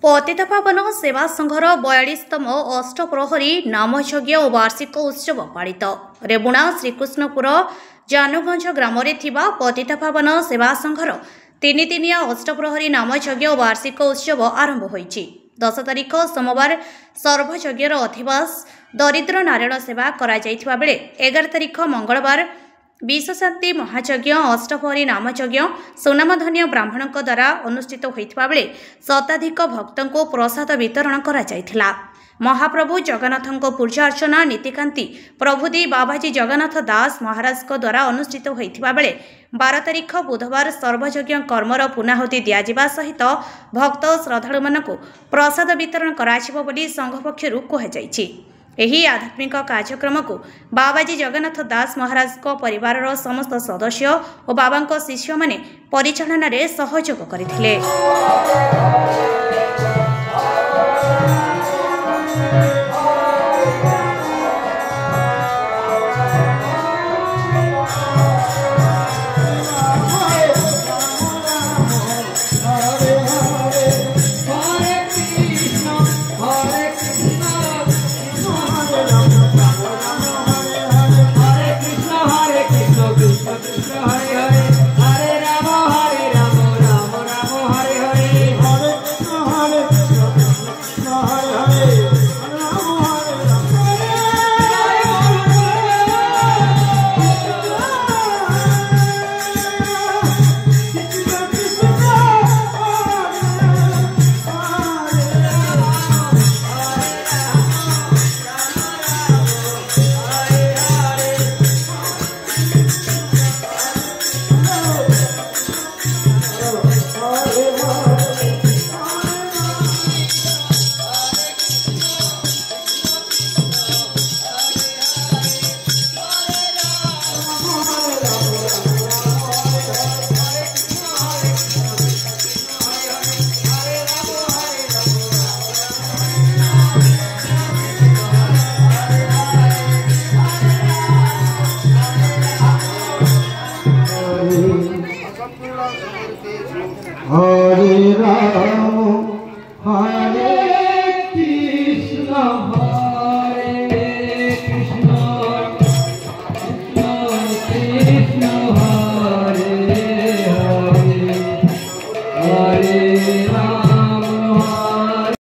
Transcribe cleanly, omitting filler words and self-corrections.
पतितपावन सेवा संघर 42तम अष्टप्रहरी नामयज्ञ और वार्षिक उत्सव पालित। रेबुणा श्रीकृष्णपुर जानुगंज ग्राम पतितपावन सेवा संघर तीनिदिनिया अष्टप्रहरी नामयज्ञ और वार्षिक उत्सव आरंभ होइछि। 10 तारिख सोमवार सर्वयज्ञर अधिवास दरिद्र नारायण सेवा करा जायथिबा बेले 11 तारिख मंगलवार विश्वशांति महायज्ञ अष्टप्रहरी नामयज्ञ सुनामधन्य ब्राह्मणों द्वारा अनुष्ठित होइथिबा बेले शताधिक भक्तों को प्रसाद वितरण करा जायथिला। महाप्रभु जगन्नाथ पूजा अर्चना नीतिकांति प्रभुदी बाबाजी जगन्नाथ दास महाराज द्वारा अनुष्ठित होइथिबा बेले 12 तारिख बुधवार सर्वयज्ञ कर्मर पुनाहुति दियाजिबा सहित भक्त श्रद्धालु मानकु प्रसाद वितरण कराजिबो बोली संघ पक्षरु कहुଯାଇଛି। एही आध्यात्मिक कार्यक्रम को बाबाजी जगन्नाथ दास महाराज को परिवार समस्त सदस्य और बाबा शिष्य माने परिचालन रे सहयोग करथिले। हरे राम